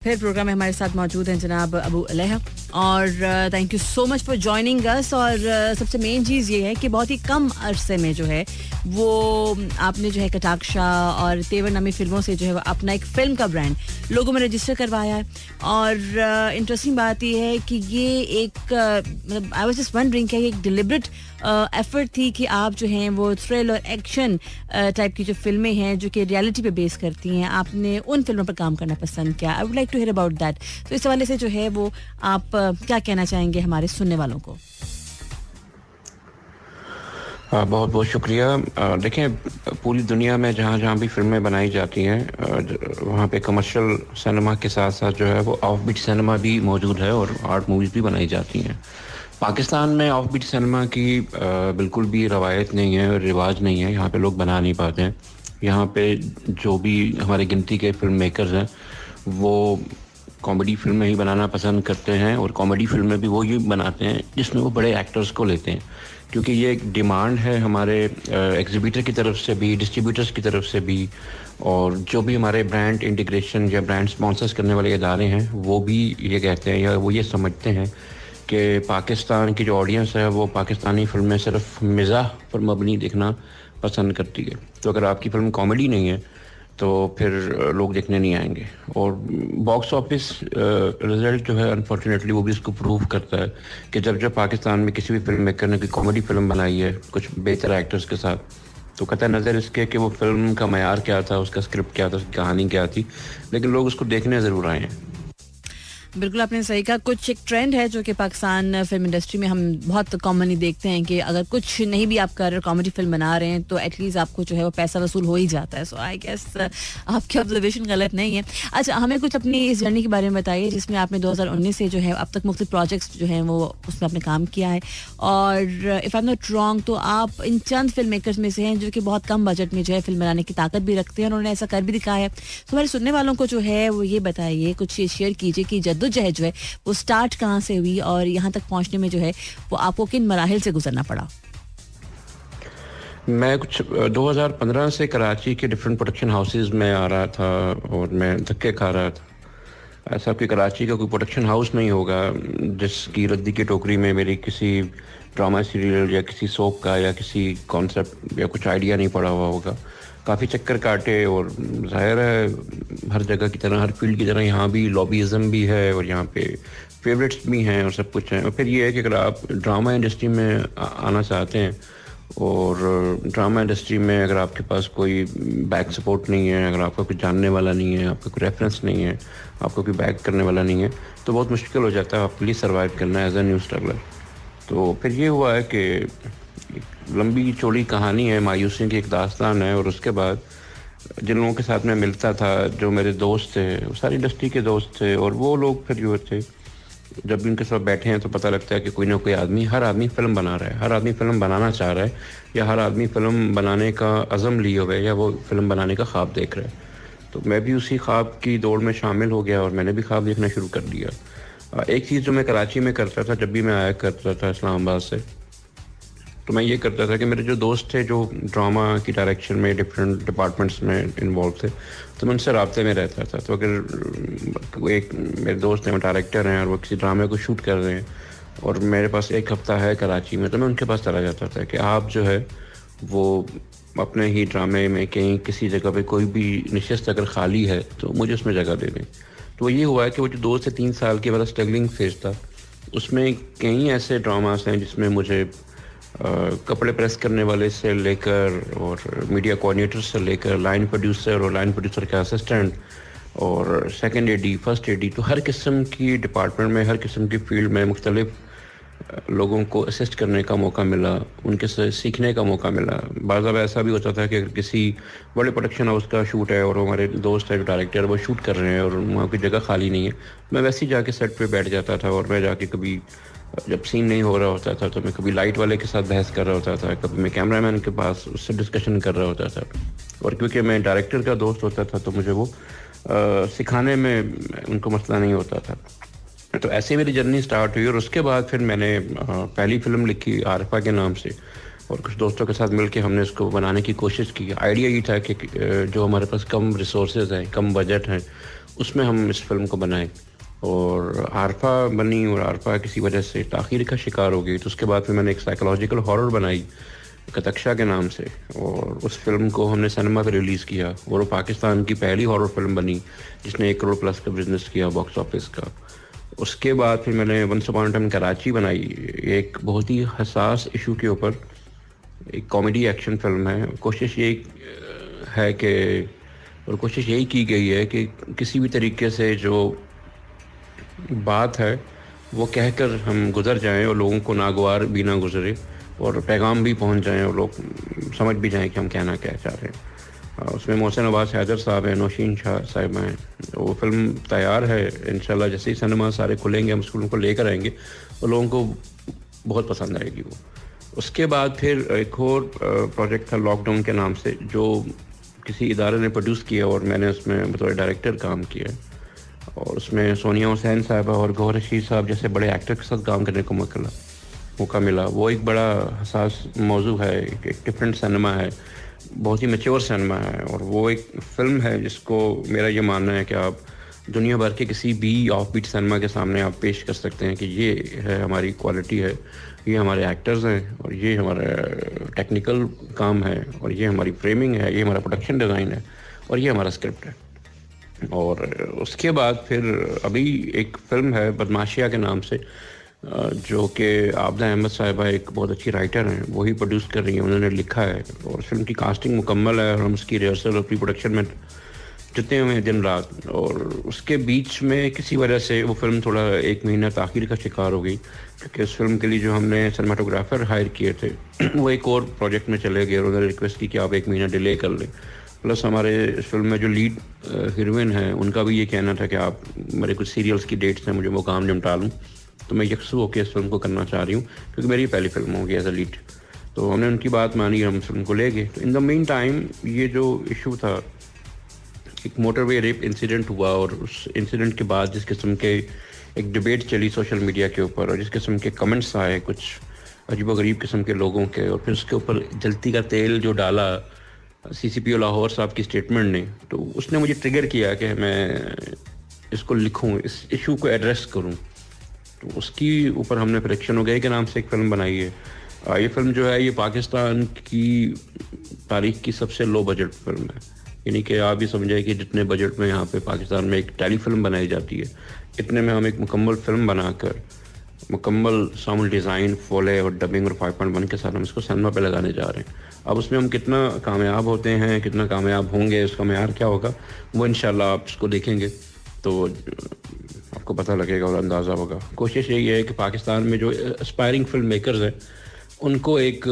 फिर प्रोग्राम में हमारे साथ मौजूद हैं जनाब अबू अलैहा और thank you so much for joining us. और सबसे मेन चीज़ ये है कि बहुत ही कम अरसे में जो है वो आपने जो है कटाक्षा और तेवर नामी फिल्मों से जो है वो अपना एक फिल्म का ब्रांड लोगों में रजिस्टर करवाया है। और इंटरेस्टिंग बात ये है कि ये एक मतलब आई वाज जस्ट वंडरिंग कि एक डिलिबरेट एफर्ट थी कि आप जो हैं वो थ्रिल और एक्शन टाइप की जो फिल्में हैं जो कि रियलिटी पे बेस करती हैं, आपने उन फिल्मों पर काम करना पसंद किया। I would like to hear about that. तो इस हवाले से जो है वो आप क्या कहना चाहेंगे हमारे सुनने वालों को? बहुत बहुत शुक्रिया। देखें, पूरी दुनिया में जहाँ जहाँ भी फिल्में बनाई जाती हैं वहाँ पे कमर्शियल सिनेमा के साथ साथ जो है वो ऑफ बीट सिनेमा भी मौजूद है और आर्ट मूवीज़ भी बनाई जाती हैं। पाकिस्तान में ऑफ बीट सिनेमा की बिल्कुल भी रवायत नहीं है और रिवाज नहीं है। यहाँ पे लोग बना नहीं पाते हैं। यहाँ पे जो भी हमारे गिनती के फिल्म मेकर्स हैं वो कॉमेडी फिल्में ही बनाना पसंद करते हैं और कॉमेडी फिल्में भी वो ही बनाते हैं जिसमें वो बड़े एक्टर्स को लेते हैं, क्योंकि ये एक डिमांड है हमारे एग्जीबिटर की तरफ से भी, डिस्ट्रीब्यूटर्स की तरफ से भी, और जो भी हमारे ब्रांड इंटीग्रेशन या ब्रांड स्पॉन्सर्स करने वाले इदारे हैं वो भी ये कहते हैं या वो ये समझते हैं कि पाकिस्तान की जो ऑडियंस है वो पाकिस्तानी फिल्में सिर्फ मिज़ाह पर मबनी देखना पसंद करती है। तो अगर आपकी फिल्म कॉमेडी नहीं है तो फिर लोग देखने नहीं आएंगे। और बॉक्स ऑफिस रिजल्ट जो है अनफॉर्चुनेटली वो भी इसको प्रूव करता है कि जब जब पाकिस्तान में किसी भी फिल्म मेकर ने कोई कॉमेडी फिल्म बनाई है कुछ बेहतर एक्टर्स के साथ, तो कतई नज़र इसके कि वो फिल्म का मयार क्या था, उसका स्क्रिप्ट क्या था, उसकी कहानी क्या थी, लेकिन लोग उसको देखने ज़रूर आए हैं। बिल्कुल आपने सही कहा। कुछ एक ट्रेंड है जो कि पाकिस्तान फिल्म इंडस्ट्री में हम बहुत कॉमनली देखते हैं कि अगर कुछ नहीं भी आप कर रहे कॉमेडी फिल्म बना रहे हैं तो एटलीस्ट आपको जो है वो पैसा वसूल हो ही जाता है। सो आई गेस आपकी ऑब्जर्वेशन गलत नहीं है। अच्छा, हमें कुछ अपनी इस जर्नी के बारे में बताइए जिसमें आपने 2019 से जो है अब तक मुख्तलिफ प्रोजेक्ट्स जो हैं वो उसमें आपने काम किया है। और if I am not wrong तो आप इन चंद फिल्म मेकर्स में से हैं जो कि बहुत कम बजट में जो है फिल्म बनाने की ताकत भी रखते हैं और उन्होंने ऐसा कर भी दिखाया है। तो हमारे सुनने वालों को जो है वो ये बताइए, कुछ शेयर कीजिए कि जद्दोजहद जो है वो स्टार्ट कहाँ से हुई और यहाँ तक पहुँचने में जो है वो आपको किन मराहिल से गुजरना पड़ा? मैं कुछ 2015 से कराची के डिफरेंट प्रोडक्शन हाउसेज में आ रहा था और मैं धक्के खा रहा था। ऐसा कि कराची का कोई प्रोडक्शन हाउस नहीं होगा जिसकी रद्दी की टोकरी में मेरी किसी ड्रामा सीरियल या किसी सोप का या किसी कॉन्सेप्ट या कुछ आइडिया नहीं पड़ा हुआ होगा। काफ़ी चक्कर काटे और जाहिर है हर जगह की तरह, हर फील्ड की तरह यहाँ भी लॉबीज़म भी है और यहाँ पे फेवरेट्स भी हैं और सब कुछ है। और फिर ये है कि अगर आप ड्रामा इंडस्ट्री में आना चाहते हैं और ड्रामा इंडस्ट्री में अगर आपके पास कोई बैक सपोर्ट नहीं है, अगर आपका कोई जानने वाला नहीं है, आपका कोई रेफरेंस नहीं है, आपको कोई बैक करने वाला नहीं है, तो बहुत मुश्किल हो जाता है आपके लिए सर्वाइव करना एज ए न्यू स्ट्रगलर। तो फिर ये हुआ है कि लंबी चौड़ी कहानी है, मायूसी की एक दास्तान है। और उसके बाद जिन लोगों के साथ मैं मिलता था, जो मेरे दोस्त थे, वो सारी इंडस्ट्री के दोस्त थे, और वो लोग फिर जो थे जब भी उनके साथ बैठे हैं तो पता लगता है कि कोई ना कोई आदमी, हर आदमी फिल्म बना रहा है, हर आदमी फिल्म बनाना चाह रहा है, या हर आदमी फिल्म बनाने का अज़म लिए हुए या वो फिल्म बनाने का ख्वाब देख रहा है। तो मैं भी उसी ख्वाब की दौड़ में शामिल हो गया और मैंने भी ख्वाब देखना शुरू कर दिया। एक चीज़ जो मैं कराची में करता था, जब भी मैं आया करता था इस्लामाबाद से, तो मैं ये करता था कि मेरे जो दोस्त थे जो ड्रामा की डायरेक्शन में डिफरेंट डिपार्टमेंट्स में इन्वॉल्व थे, तो मैं उनसे राब्ते में रहता था। तो अगर एक मेरे दोस्त हैं, वो डायरेक्टर हैं और वो किसी ड्रामे को शूट कर रहे हैं और मेरे पास एक हफ़्ता है कराची में, तो मैं उनके पास चला जाता था कि आप जो है वो अपने ही ड्रामे में कहीं किसी जगह पे कोई भी नशिस्त अगर खाली है तो मुझे उसमें जगह दे दें। तो ये हुआ है कि वो जो 2 से 3 साल के मेरा स्ट्रगलिंग फेज था, उसमें कई ऐसे ड्रामास हैं जिसमें मुझे कपड़े प्रेस करने वाले से लेकर और मीडिया कोऑर्डिनेटर से लेकर लाइन प्रोड्यूसर और लाइन प्रोड्यूसर का असिस्टेंट और सेकंड एडी, फर्स्ट एडी, तो हर किस्म की डिपार्टमेंट में, हर किस्म की फील्ड में मुख्तलिफ लोगों को असिस्ट करने का मौका मिला, उनके से सीखने का मौका मिला। बाज़ अब ऐसा भी होता था कि अगर किसी बड़े प्रोडक्शन हाउस का शूट है और हमारे दोस्त है जो डायरेक्टर वो शूट कर रहे हैं और वहाँ की जगह खाली नहीं है, मैं वैसे ही जाके सेट पे बैठ जाता था और मैं जाके कभी जब सीन नहीं हो रहा होता था तो मैं कभी लाइट वाले के साथ बहस कर रहा होता था, कभी मैं कैमरामैन के पास उससे डिस्कशन कर रहा होता था। और क्योंकि मैं डायरेक्टर का दोस्त होता था तो मुझे वो सिखाने में उनको मसला नहीं होता था। तो ऐसे मेरी जर्नी स्टार्ट हुई और उसके बाद फिर मैंने पहली फ़िल्म लिखी आरिफा के नाम से और कुछ दोस्तों के साथ मिलके हमने इसको बनाने की कोशिश की। आइडिया ये था कि जो हमारे पास कम रिसोर्सेज हैं, कम बजट हैं, उसमें हम इस फिल्म को बनाए और आरफा बनी और आरफा किसी वजह से ताख़ीर का शिकार हो गई, तो उसके बाद फिर मैंने एक साइकोलॉजिकल हॉरर बनाई कतक्षा के नाम से, और उस फिल्म को हमने सिनेमा पे रिलीज़ किया और वो पाकिस्तान की पहली हॉरर फिल्म बनी जिसने 1 करोड़ प्लस का बिजनेस किया बॉक्स ऑफिस का। उसके बाद फिर मैंने once upon a time Karachi बनाई, एक बहुत ही हसास इशू के ऊपर, एक कॉमेडी एक्शन फिल्म है। कोशिश ये है कि और कोशिश यही की गई है कि किसी भी तरीके से जो बात है वो कहकर हम गुजर जाएं और लोगों को नागवार भी ना गुजरे और पैगाम भी पहुंच जाएं और लोग समझ भी जाएं कि हम कहना क्या चाह रहे हैं। उसमें मोहसिन अब्बास हैदर साहब हैं, नौशीन शाह साहब हैं। वो फिल्म तैयार है, इंशाल्लाह जैसे ही सिनेमा सारे खुलेंगे हम उस फिल्म को लेकर आएंगे और लोगों को बहुत पसंद आएगी वो। उसके बाद फिर एक और प्रोजेक्ट था लॉकडाउन के नाम से, जो किसी इदारे ने प्रोड्यूस किया और मैंने उसमें बतौर डायरेक्टर काम किया, और उसमें सोनिया हुसैन साहबा और गौहर रशीद साहब जैसे बड़े एक्टर के साथ काम करने को मौका मिला। वो एक बड़ा हसास मौजू है, एक डिफरेंट सिनेमा है, बहुत ही मैच्योर सिनेमा है, और वो एक फ़िल्म है जिसको मेरा ये मानना है कि आप दुनिया भर के किसी भी ऑफ बीट सिनेमा के सामने आप पेश कर सकते हैं कि ये है हमारी क्वालिटी है, ये हमारे एक्टर्स हैं, और ये हमारा टेक्निकल काम है, और ये हमारी फ्रेमिंग है, ये हमारा प्रोडक्शन डिज़ाइन है, और ये हमारा स्क्रिप्ट है। और उसके बाद फिर अभी एक फ़िल्म है बदमाशिया के नाम से, जो कि आबदा अहमद साहिबा एक बहुत अच्छी राइटर हैं, वही प्रोड्यूस कर रही हैं, उन्होंने लिखा है, और फिल्म की कास्टिंग मुकम्मल है और हम उसकी रिहर्सल और प्री प्रोडक्शन में जुटे हुए हैं दिन रात। और उसके बीच में किसी वजह से वो फिल्म थोड़ा 1 महीना ताख़ीर का शिकार हो गई, क्योंकि उस फिल्म के लिए जो हमने सिनेमाटोग्राफर हायर किए थे वो एक और प्रोजेक्ट में चले गए और उन्होंने रिक्वेस्ट की कि आप 1 महीना डिले कर लें। प्लस हमारे इस फिल्म में जो लीड हीरोइन है उनका भी ये कहना था कि आप मेरे कुछ सीरियल्स की डेट्स हैं, मुझे वो काम निपटा लूँ, तो मैं यकसू होकर इस फिल्म को करना चाह रही हूँ क्योंकि मेरी पहली फिल्म होगी एज अ लीड। तो हमने उनकी बात मानी, हम फिल्म को ले गए। तो इन द मीन टाइम ये जो इशू था, एक मोटरवे रेप इंसिडेंट हुआ, और उस इंसिडेंट के बाद जिस किस्म के एक डिबेट चली सोशल मीडिया के ऊपर और जिस किस्म के कमेंट्स आए कुछ अजीबोगरीब किस्म के लोगों के, और फिर उसके ऊपर जलती का तेल जो डाला CCPO लाहौर साहब की स्टेटमेंट ने, तो उसने मुझे ट्रिगर किया कि मैं इसको लिखूं, इस इशू को एड्रेस करूं। तो उसकी ऊपर हमने फ्रिक्शन हो गए के नाम से एक फ़िल्म बनाई है। ये फिल्म जो है ये पाकिस्तान की तारीख की सबसे लो बजट फिल्म है, यानी कि आप ये समझे कि जितने बजट में यहाँ पे पाकिस्तान में एक टेली फिल्म बनाई जाती है, इतने में हम एक मुकम्मल फिल्म बनाकर मुकम्मल साउंड डिज़ाइन, फोले और डबिंग और 5.1 के साथ हम इसको सिनेमा पे लगाने जा रहे हैं। अब उसमें हम कितना कामयाब होते हैं, कितना कामयाब होंगे, उसका मेयार क्या होगा, वो इंशाल्लाह आप इसको देखेंगे तो आपको पता लगेगा और अंदाज़ा होगा। कोशिश यही है कि पाकिस्तान में जो एस्पायरिंग फिल्म मेकर्स हैं उनको एक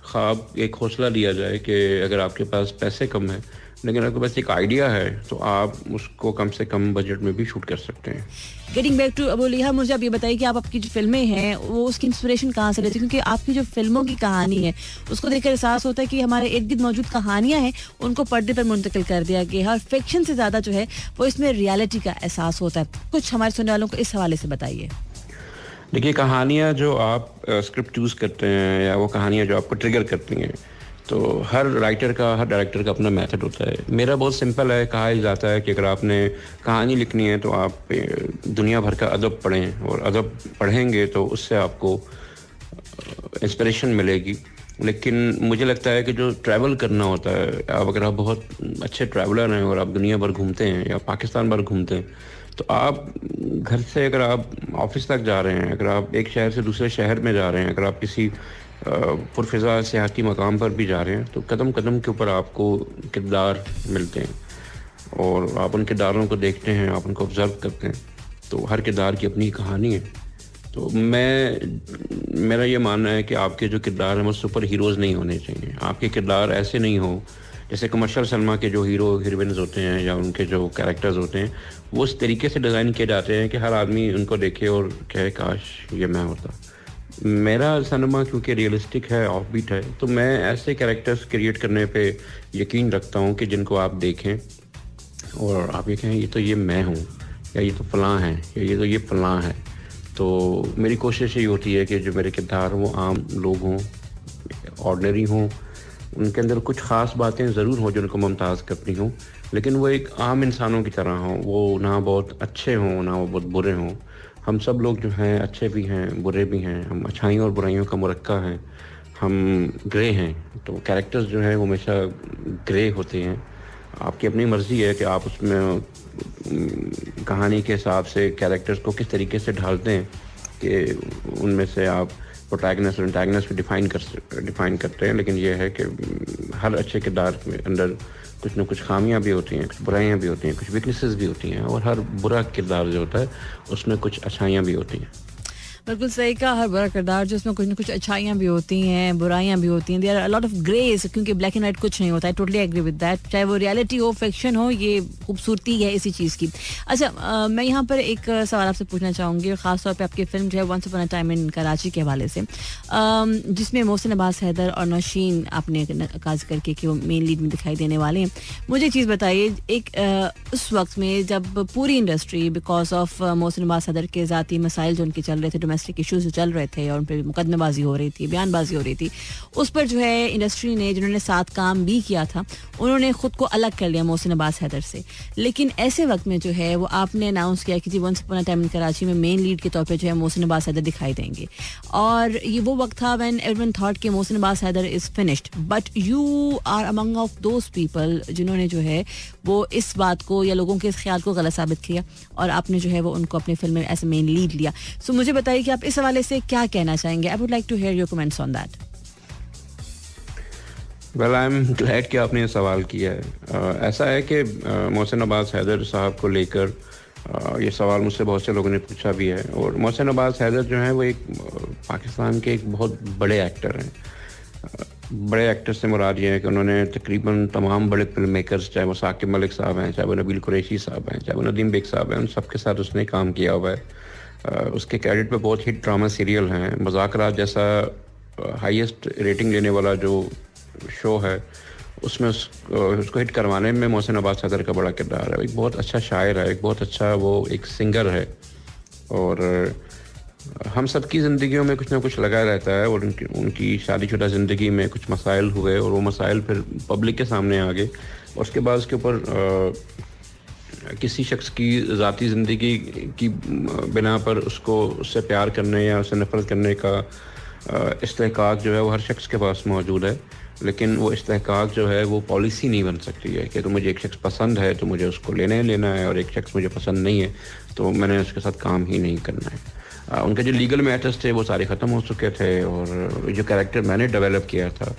ख्वाब, एक हौसला दिया जाए कि अगर आपके पास पैसे कम हैं लेकिन आपके पास एक आइडिया है तो आप उसको कम से कम बजट में भी शूट कर सकते हैं। गेटिंग बैक टू अबू लिहा, मुझे आप ये बताइए कि आप आपकी जो फिल्में हैं वो उसकी इंस्पिरेशन कहाँ से लेते हैं? क्योंकि आपकी जो फिल्मों की कहानी है उसको देखकर एहसास होता है कि हमारे इर्द गिर्द मौजूद कहानियां हैं उनको पर्दे पर मुंतकिल कर दिया गया है, और फिक्शन से ज़्यादा जो है वो इसमें रियलिटी का एहसास होता है। कुछ हमारे सुनने वालों को इस हवाले से बताइए। देखिए, कहानियाँ जो आप स्क्रिप्ट चूज़ करते हैं या वो कहानियाँ जो आपको ट्रिगर करती हैं, तो हर राइटर का, हर डायरेक्टर का अपना मेथड होता है। मेरा बहुत सिंपल है, कहा जाता है कि अगर आपने कहानी लिखनी है तो आप दुनिया भर का अदब पढ़ें, और अदब पढ़ेंगे तो उससे आपको इंस्पिरेशन मिलेगी। लेकिन मुझे लगता है कि जो ट्रैवल करना होता है, अगर आप बहुत अच्छे ट्रैवलर हैं और आप दुनिया भर घूमते हैं या पाकिस्तान भर घूमते हैं, तो आप घर से अगर आप ऑफिस तक जा रहे हैं, अगर आप एक शहर से दूसरे शहर में जा रहे हैं, अगर आप किसी पुरफ़िज़ा सियाहती मकाम पर भी जा रहे हैं, तो कदम कदम के ऊपर आपको किरदार मिलते हैं और आप उन किरदारों को देखते हैं, आप उनको ऑब्ज़र्व करते हैं, तो हर किरदार की अपनी कहानी है। तो मेरा ये मानना है कि आपके जो किरदार हैं वो सुपर हीरोज़ नहीं होने चाहिए। आपके किरदार ऐसे नहीं हो जैसे कमर्शियल सिनेमा के जो हीरो हीरोइन्स होते हैं या उनके जो कैरेक्टर्स होते हैं, वो उस तरीके से डिज़ाइन किए जाते हैं कि हर आदमी उनको देखे और कहे काश ये मैं होता। मेरा सिनेमा क्योंकि रियलिस्टिक है, ऑफ बीट है, तो मैं ऐसे कैरेक्टर्स क्रिएट करने पे यकीन रखता हूँ कि जिनको आप देखें और आप ये कहें ये तो ये मैं हूँ, या ये तो फ़लाँ है, या ये तो ये फ़लाँ है। तो मेरी कोशिश यही होती है कि जो मेरे किरदार वो आम लोग हों, ऑर्डिनरी हों, उनके अंदर कुछ ख़ास बातें ज़रूर हों जो उनको मुमताज़ करती हों, लेकिन वो एक आम इंसानों की तरह हों। वो ना बहुत अच्छे हों, ना वो बहुत बुरे हों। हम सब लोग जो हैं अच्छे भी हैं, बुरे भी हैं। हम अच्छाइयों और बुराइयों का मुरक्का हैं। हम ग्रे हैं। तो कैरेक्टर्स जो हैं वो हमेशा ग्रे होते हैं। आपकी अपनी मर्ज़ी है कि आप उसमें कहानी के हिसाब से कैरेक्टर्स को किस तरीके से ढालते हैं कि उनमें से आप प्रोटैगनिस्ट और एंटागनिस्ट को डिफ़ाइन करते हैं। लेकिन ये है कि हर अच्छे किरदार के अंदर कुछ न कुछ खामियां भी होती हैं, कुछ बुराइयां भी होती हैं, कुछ वीकनेसेस भी होती हैं, और हर बुरा किरदार जो होता है उसमें कुछ अच्छाइयां भी होती हैं। बिल्कुल सही कहा, हर बुरा किरदार जो उसमें कुछ ना कुछ अच्छाइयाँ भी होती हैं, बुराइयाँ भी होती हैं, there are a lot of grace, क्योंकि ब्लैक एंड व्हाइट कुछ नहीं होता है। टोटली एग्री विद दैट, चाहे वो रियलिटी हो, फिक्शन हो, ये खूबसूरती है इसी चीज़ की। अच्छा, मैं यहाँ पर एक सवाल आपसे पूछना चाहूँगी, खासतौर पर आपकी फिल्म जो है once upon a time in Karachi के हवाले से, जिसमें मोहसिन अब्बास हैदर और नौशीन आपने काज करके कि वो मेन लीड में दिखाई देने वाले हैं। मुझे एक चीज़ बताइए, एक उस वक्त में जब पूरी industry because of Mohsin Abbas Haider के ज़ाती मसाइल जो उनके चल रहे थे, डोमेस्टिक इश्यूज जो चल रहे थे और उन पर मुकदमेबाजी हो रही थी, बयानबाजी हो रही थी, उस पर जो है इंडस्ट्री ने, जिन्होंने साथ काम भी किया था, उन्होंने खुद को अलग कर लिया मोहसिन अब्बास हैदर से। लेकिन ऐसे वक्त में जो है वो आपने अनाउंस किया कि जी once upon a time in Karachi में मेन लीड के तौर पे जो है मोहसिन अब्बास हैदर दिखाई देंगे, और ये वो वक्त था व्हेन एवरीवन थॉट कि Mohsin Abbas Haider is finished, but you are among of those people जिन्होंने जो है वो इस बात को या लोगों के इस ख्याल को गलत साबित किया, और आपने जो है वो उनको अपनी फिल्म में ऐसे मेन लीड लिया। सो मुझे बताइए कि आप इस हवाले से क्या कहना चाहेंगे? I would like to hear your comments on that. Well, I am glad कि आपने ये सवाल किया है। ऐसा है कि मोहसिन अब्बास हैदर साहब को लेकर ये सवाल मुझसे बहुत से लोगों ने पूछा भी है, और मोहसिन अब्बास हैदर जो हैं वो एक पाकिस्तान के एक बहुत बड़े एक्टर हैं। बड़े एक्टर से मुराद ये है कि उन्होंने तकरीबन तमाम बड़े फिल्म मेकर्स, चाहे वो साकिब मलिक साहब हैं, चाहे वो नबील कुरैशी साहब हैं, चाहे वो नदीम बेग साहब हैं, उन सब के साथ उसने काम किया हुआ है। उसके क्रेडिट पे बहुत हिट ड्रामा सीरियल हैं। मज़ाकरात जैसा हाईएस्ट रेटिंग लेने वाला जो शो है, उसमें उसको हिट करवाने में मोहसिन अब्बास हैदर का बड़ा किरदार है। एक बहुत अच्छा शायर है, एक बहुत अच्छा वो एक सिंगर है, और हम सब की ज़िंदगियों में कुछ ना कुछ लगा रहता है, और उनकी शादीशुदा ज़िंदगी में कुछ मसाइल हुए, और वो मसाइल फिर पब्लिक के सामने आ गए, और उसके बाद उसके ऊपर किसी शख्स की ज़ाती ज़िंदगी की बिना पर उससे प्यार करने या उससे नफ़रत करने का इस्तेहकाक जो है वो हर शख्स के पास मौजूद है। लेकिन वो इस्तेहकाक जो है वो पॉलिसी नहीं बन सकती है कि तो मुझे एक शख्स पसंद है तो मुझे उसको लेना है, और एक शख्स मुझे पसंद नहीं है तो मैंने उसके साथ काम ही नहीं करना है। उनके जो लीगल मैटर्स थे वो सारे ख़त्म हो चुके थे, और जो कैरेक्टर मैंने डेवलप किया था,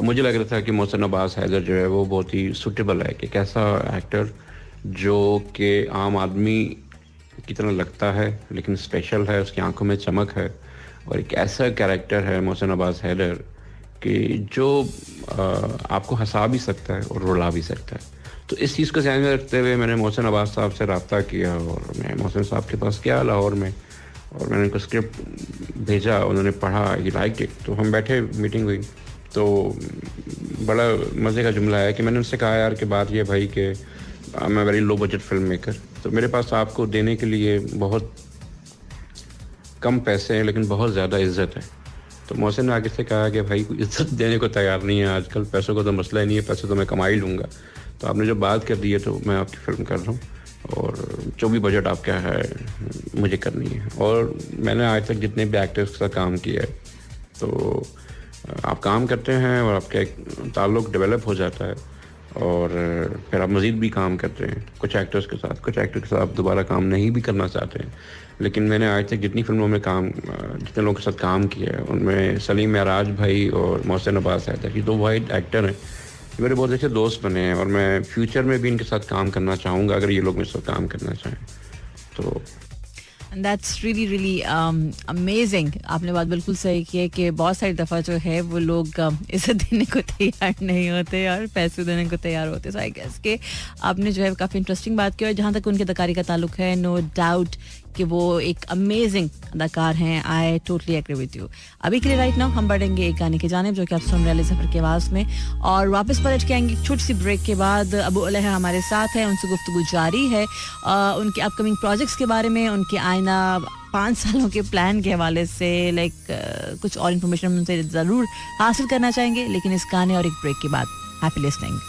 मुझे लग रहा था कि मोहसिन अब्बास हैदर जो है वो बहुत ही सूटेबल है कि कैसा एक्टर जो कि आम आदमी की तरह लगता है लेकिन स्पेशल है, उसकी आंखों में चमक है, और एक ऐसा कैरेक्टर है मोहसिन अब्बास हैदर कि जो आपको हंसा भी सकता है और रुला भी सकता है। तो इस चीज़ को ध्यान में रखते हुए मैंने मोहसिन अब्बास साहब से रब्ता किया, और मैं मोहसिन साहब के पास गया लाहौर में, और मैंने उनको स्क्रिप्ट भेजा, उन्होंने पढ़ा, ही लाइक इट। तो हम बैठे, मीटिंग हुई, तो बड़ा मज़े का जुमला है कि मैंने उनसे कहा, यार कि बात ये भाई कि मैं very low budget film maker, तो मेरे पास आपको देने के लिए बहुत कम पैसे हैं लेकिन बहुत ज़्यादा इज्जत है। तो मोहसिन ने आगे से कहा कि भाई कोई इज्जत देने को तैयार नहीं है आजकल, पैसों का तो मसला ही नहीं है, पैसे तो मैं कमा ही लूँगा। तो आपने जो बात कर दी है तो मैं आपकी फ़िल्म कर रहा हूँ, और जो भी बजट आपका है मुझे करनी है। और मैंने आज तक जितने भी एक्टर्स के साथ काम किया है, तो आप काम करते हैं और आपका एक ताल्लुक़ डेवलप हो जाता है, और फिर आप मज़ीद भी काम करते हैं कुछ एक्टर्स के साथ। कुछ एक्टर्स के साथ आप दोबारा काम नहीं भी करना चाहते हैं। लेकिन मैंने आज तक जितनी फिल्मों में जितने लोगों के साथ काम किया है, उनमें सलीम मेराज भाई और मोहसिन अब्बास हैदर, ये दो वाइड एक्टर हैं, मेरे बहुत अच्छे दोस्त बने हैं, और मैं फ्यूचर में भी इनके साथ काम करना चाहूँगा अगर ये लोग मेरे साथ काम करना चाहें तो। That's really really amazing. आपने बात बिल्कुल सही की है कि बहुत सारी दफ़ा जो है वो लोग इज्जत देने को तैयार नहीं होते और पैसे देने को तैयार होते। सो आई गेस कि आपने जो है काफ़ी इंटरेस्टिंग बात की, और जहाँ तक उनके अदाकारी का ताल्लुक है, नो डाउट कि वो एक अमेजिंग अदाकार हैं। I totally agree with you. अभी के लिए राइट नाउ हम बढ़ेंगे एक गाने की जानिब जो कि आप सुन रहे हैं ज़फर की आवाज़ में, और वापस पलट के आएंगे एक छोटी सी ब्रेक के बाद। अबू अलहा हमारे साथ है, उनसे गुफ्तगू जारी है उनके अपकमिंग प्रोजेक्ट्स के बारे में, उनके आईना 5 सालों के प्लान के हवाले से कुछ और इन्फॉर्मेशन हम उनसे ज़रूर हासिल करना चाहेंगे, लेकिन इस गाने और एक ब्रेक के बाद। Happy listening.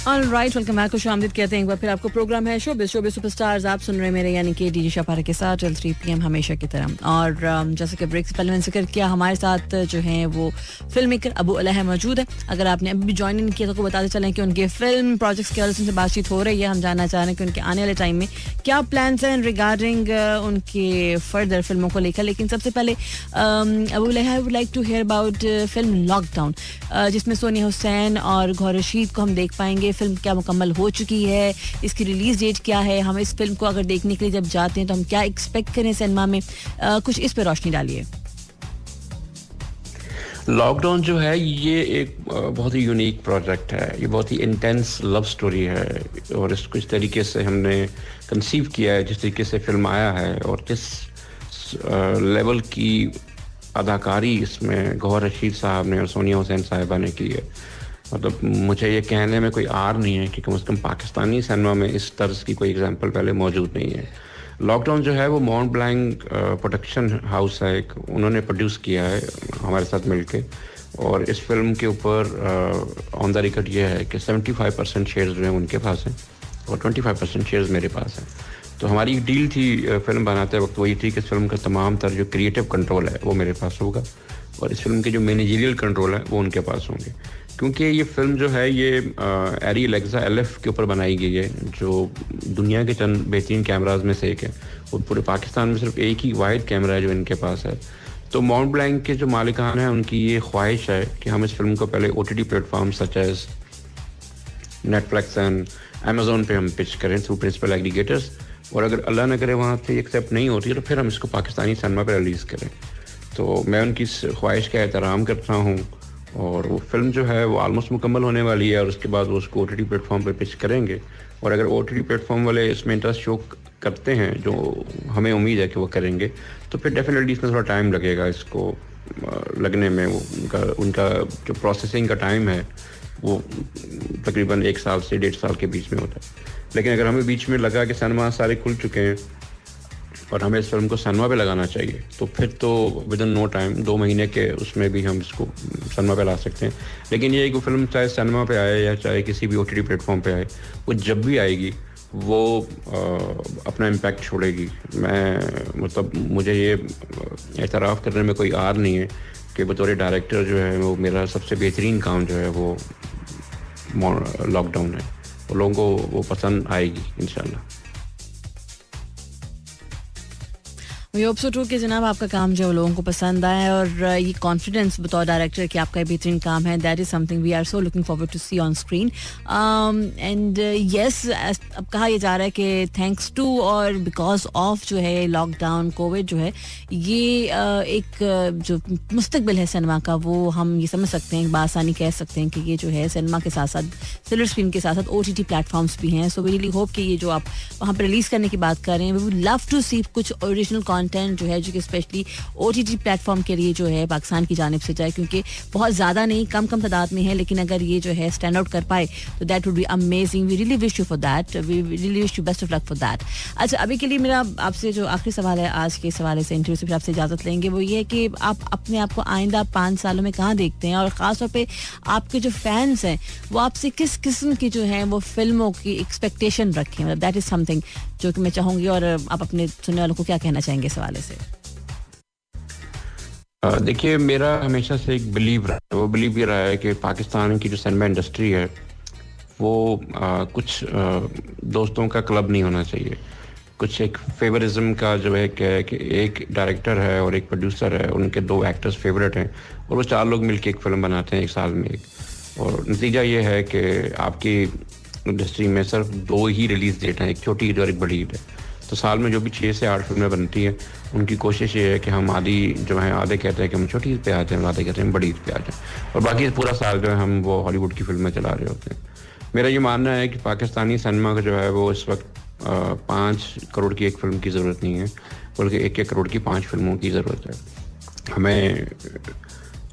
Alright, welcome back. खुशामदीद कहते हैं एक बार फिर आपको। प्रोग्राम है शोबिज़ सुपरस्टार्स, आप सुन रहे हैं मेरे यानी कि डीजे शफारा के साथ टिल 3 PM हमेशा की तरह। और जैसे कि ब्रेक से पहले मैंने जिक्र किया, हमारे साथ जो है वो फिल्म मेकर अबू अलह मौजूद है। अगर आपने अभी भी ज्वाइन नहीं किया तो बताते चलें कि उनके फिल्म प्रोजेक्ट्स के हवाले से बातचीत हो रही है। हम जानना चाह रहे हैं कि उनके आने वाले टाइम में क्या प्लान्स हैं रिगार्डिंग उनके फर्दर फिल्मों को लेकर। लेकिन सबसे पहले अबू अलह, I would like to hear about film lockdown, जिसमें सोनिया हुसैन और गौहर रशीद को हम देख पाएंगे। फिल्म क्या मुकम्मल हो चुकी है, इसकी रिलीज डेट क्या है, हम इस फिल्म को अगर देखने के लिए जब जाते हैं तो हम क्या एक्सपेक्ट करें सिनेमा में, कुछ इस पे रोशनी डालिए। लॉकडाउन जो है ये एक बहुत ही यूनिक प्रोजेक्ट है, ये बहुत ही इंटेंस लव स्टोरी है और इसको इस तरीके से हमने कंसीव किया है, जिस तरीके से फिल्म आया है और जिस लेवल की अदाकारी इसमें गौहर रशीद साहब ने और सोनिया हुसैन साहिबा ने की है। मतलब मुझे ये कहने में कोई आर नहीं है कि कम से कम पाकिस्तानी सिनेमा में इस तर्ज की कोई एग्जांपल पहले मौजूद नहीं है। लॉकडाउन जो है वो मॉन्ट ब्लैंक प्रोडक्शन हाउस है, एक उन्होंने प्रोड्यूस किया है हमारे साथ मिलके। और इस फिल्म के ऊपर ऑन द रिकॉर्ड ये है कि 75% शेयर्स जो हैं उनके पास हैं और 25% शेयर्स मेरे पास हैं। तो हमारी डील थी फिल्म बनाते वक्त वही थी कि इस फिल्म का तमाम तर जो क्रिएटिव कंट्रोल है वो मेरे पास होगा और इस फिल्म के जो मैनेजरियल कंट्रोल है वो उनके पास होंगे। क्योंकि ये फिल्म जो है ये एरी एलेक्सा LF के ऊपर बनाई गई है, जो दुनिया के चंद बेहतरीन कैमराज में से एक है और पूरे पाकिस्तान में सिर्फ एक ही वाहिद कैमरा है जो इनके पास है। तो माउंट ब्लैंक के जो मालिकान हैं उनकी ये ख्वाहिश है कि हम इस फिल्म को पहले OTT platform such as Netflix and Amazon पे हम पिच करें थ्रू प्रिंसिपल एग्रीगेटर्स, और अगर अल्लाह न करे वहाँ से एक्सेप्ट नहीं होती है तो फिर हम इसको पाकिस्तानी सिनेमा पर रिलीज़ करें। तो मैं उनकी इस ख्वाहिश का एहतराम करता हूँ और वो फिल्म जो है वो ऑलमोस्ट मुकम्मल होने वाली है और उसके बाद वो उसको OTT प्लेटफॉर्म पे पिच करेंगे। और अगर OTT प्लेटफॉर्म वाले इसमें इंटरेस्ट शो करते हैं, जो हमें उम्मीद है कि वो करेंगे, तो फिर डेफिनेटली इसमें थोड़ा टाइम लगेगा इसको लगने में। वो उनका जो प्रोसेसिंग का टाइम है वो तकरीबन 1 साल से 1.5 साल के बीच में होता है। लेकिन अगर हमें बीच में लगा कि सिनेमा सारे खुल चुके हैं और हमें इस फिल्म को सिनेमा पे लगाना चाहिए, तो फिर तो विद इन नो टाइम 2 महीने के उसमें भी हम इसको सिनेमा पे ला सकते हैं। लेकिन ये कि फिल्म चाहे सिनेमा पे आए या चाहे किसी भी OTT प्लेटफॉर्म पे आए, वो जब भी आएगी वो अपना इम्पैक्ट छोड़ेगी। मैं मतलब मुझे ये एतराफ़ करने में कोई आर नहीं है कि बतौर डायरेक्टर जो है वो मेरा सबसे बेहतरीन काम जो है वो लॉकडाउन है। वो लोगों को वो पसंद आएगी इंशाल्लाह। वी होप सो टू कि जनाब आपका काम जो है लोगों को पसंद आया और ये कॉन्फिडेंस बतौर डायरेक्टर कि आपका बेहतरीन काम है, that is something we are so looking forward to see on screen. And yes, अब कहा यह जा रहा है कि थैंक्स टू और बिकॉज ऑफ जो है लॉकडाउन कोविड जो है ये एक जो मुस्तकबिल है सिनेमा का वो हम ये समझ सकते हैं, बासानी कह सकते हैं कि ये जो है सिनेमा के साथ साथ सिल्वर स्क्रीन के साथ साथ OTT प्लेटफॉर्म्स भी हैं। सो वी रियली होप कि ये जो आप वहाँ पर रिलीज़ करने की बात कर रहे हैं, वी वुड लव टू सी कुछ ओरिजिनल कंटेंट जो है जो कि स्पेशली OTT प्लेटफॉर्म के लिए जो है पाकिस्तान की जानिब से जाए, क्योंकि बहुत ज़्यादा नहीं, कम तादाद में है, लेकिन अगर ये जो है स्टैंड आउट कर पाए तो that would be amazing. We really wish you for that, we really wish you best of luck for that. अच्छा, अभी के लिए मेरा आपसे जो आखिरी सवाल है आज के सवाल से इंटरव्यू से फिर आपसे इजाज़त लेंगे, वो ये है कि आप अपने आप को आइंदा 5 सालों में कहाँ देखते हैं और ख़ासतौर पर आपके जो फैंस हैं वो आपसे किस किस्म की जो है वो फिल्मों की एक्सपेक्टेशन रखें। मतलब दैट इज़ समथिंग जो कि मैं चाहूँगी, और आप अपने सुनने वालों को क्या कहना चाहेंगे इस हवाले से? देखिए, मेरा हमेशा से एक बिलीव रहा है, वो बिलीव ये रहा है कि पाकिस्तान की जो सिनेमा इंडस्ट्री है वो कुछ दोस्तों का क्लब नहीं होना चाहिए। कुछ एक फेवरिज्म का जो है कि एक डायरेक्टर है और एक प्रोड्यूसर है, उनके 2 एक्टर्स फेवरेट हैं और वो 4 लोग मिलके एक फिल्म बनाते हैं 1 साल में एक, और नतीजा ये है कि आपकी इंडस्ट्री में सिर्फ 2 ही रिलीज़ डेट हैं, एक छोटी ईद और एक बड़ी ईद है। तो साल में जो भी 6 से 8 फिल्में बनती हैं उनकी कोशिश ये है कि हम आधी जो है आधे कहते हैं कि हम छोटी ईद पे आ जाएं, आधे कहते हैं हम बड़ी ईद पे आ जाएं, और बाकी पूरा साल जो है हम वो हॉलीवुड की फिल्में चला रहे होते हैं। मेरा ये मानना है कि पाकिस्तानी सिनेमा का जो है वो इस वक्त 5 करोड़ की एक फिल्म की ज़रूरत नहीं है, बल्कि 1-1 करोड़ की 5 फिल्मों की ज़रूरत है। हमें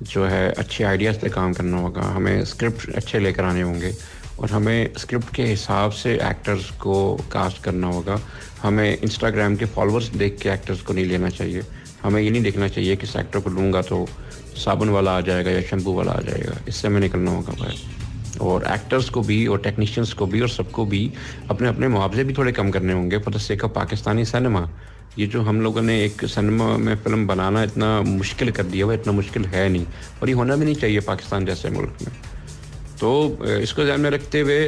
जो है अच्छे आइडियाज़ पे काम करना होगा, हमें स्क्रिप्ट अच्छे लेकर आने होंगे और हमें स्क्रिप्ट के हिसाब से एक्टर्स को कास्ट करना होगा। हमें इंस्टाग्राम के फॉलोअर्स देख के एक्टर्स को नहीं लेना चाहिए। हमें ये नहीं देखना चाहिए कि इस एक्टर को लूँगा तो साबुन वाला आ जाएगा या शैम्पू वाला आ जाएगा, इससे हमें निकलना होगा बाहर। और एक्टर्स को भी और टेक्नीशियंस को भी और सबको भी अपने अपने मुआवजे भी थोड़े कम करने होंगे for the sake of Pakistani cinema. ये जो हम लोगों ने एक सिनेमा में फ़िल्म बनाना इतना मुश्किल कर दिया हुआ, इतना मुश्किल है नहीं, और ये होना भी नहीं चाहिए पाकिस्तान जैसे मुल्क में। तो इसको ध्यान में रखते हुए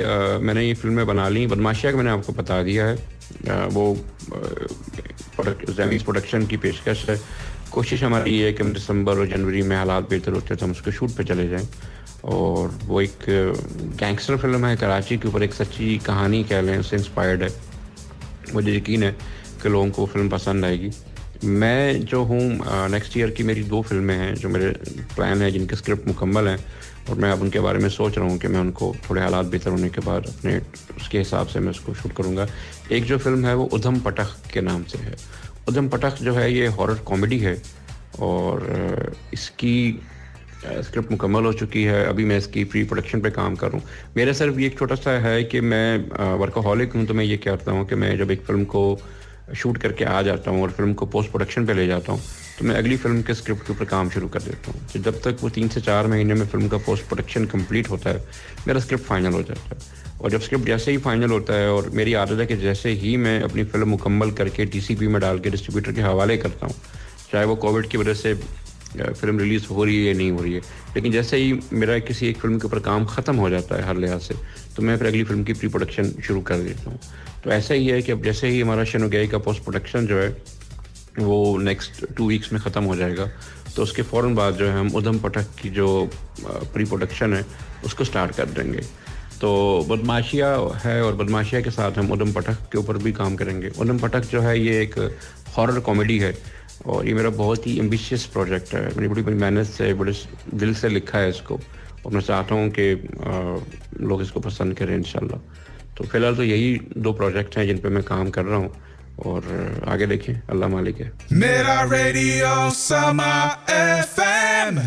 मैंने ये फिल्में बना ली। बदमाशिया का मैंने आपको बता दिया है, वो जैमीज़ प्रोडक्शन की पेशकश है। कोशिश हमारी ये है कि हम दिसंबर और जनवरी में हालात बेहतर होते हैं तो हम उसके शूट पे चले जाएं। और वो एक गैंगस्टर फिल्म है, कराची के ऊपर एक सच्ची कहानी कह लें, उससे इंस्पायर्ड है। मुझे यकीन है कि लोगों को फिल्म पसंद आएगी। मैं जो हूँ नेक्स्ट ईयर की मेरी 2 फिल्में हैं जो मेरे प्लान है, जिनके स्क्रिप्ट मुकम्मल हैं, और मैं अब उनके बारे में सोच रहा हूँ कि मैं उनको थोड़े हालात बेहतर होने के बाद अपने उसके हिसाब से मैं उसको शूट करूँगा। एक जो फिल्म है वो उधम पटख के नाम से है। उधम पटख जो है ये हॉरर कॉमेडी है और इसकी स्क्रिप्ट मुकम्मल हो चुकी है। अभी मैं इसकी प्री प्रोडक्शन पे काम कर रहा हूँ। मेरा सिर्फ ये एक छोटा सा है कि मैं वर्कaholic हूँ, तो मैं ये कहता हूँ कि मैं जब एक फ़िल्म को शूट करके आ जाता हूँ और फिल्म को पोस्ट प्रोडक्शन पे ले जाता हूँ तो मैं अगली फिल्म के स्क्रिप्ट के ऊपर काम शुरू कर देता हूँ। तो जब तक वो 3 से 4 महीने में फिल्म का पोस्ट प्रोडक्शन कंप्लीट होता है मेरा स्क्रिप्ट फाइनल हो जाता है। और जब स्क्रिप्ट जैसे ही फाइनल होता है, और मेरी आदत है कि जैसे ही मैं अपनी फिल्म मुकम्मल करके DCP में डाल के डिस्ट्रीब्यूटर के हवाले करता हूँ, चाहे वो कोविड की वजह से फिल्म रिलीज़ हो रही है या नहीं हो रही है, लेकिन जैसे ही मेरा किसी एक फिल्म के ऊपर काम ख़त्म हो जाता है हर लिहाज से, तो मैं फिर अगली फिल्म की प्री प्रोडक्शन शुरू कर देता हूँ। तो ऐसा ही है कि अब जैसे ही हमारा शनुगई का पोस्ट प्रोडक्शन जो है वो नेक्स्ट 2 वीक्स में ख़त्म हो जाएगा, तो उसके फ़ौरन बाद जो है हम उधम पटक की जो प्री प्रोडक्शन है उसको स्टार्ट कर देंगे। तो बदमाशिया है और बदमाशिया के साथ हम उधम पटक के ऊपर भी काम करेंगे। उधम पटक जो है ये एक हॉरर कॉमेडी है और ये मेरा बहुत ही एम्बिशियस प्रोजेक्ट है। मैंने बड़ी बड़ी मेहनत से, बड़े दिल से लिखा है इसको, और मैं चाहता हूँ कि लोग इसको पसंद करें इंशाल्लाह। तो फ़िलहाल तो यही 2 प्रोजेक्ट हैं जिन पे मैं काम कर रहा हूँ, और आगे देखें, अल्लाह मालिक है। मेरा रेडियो समा FM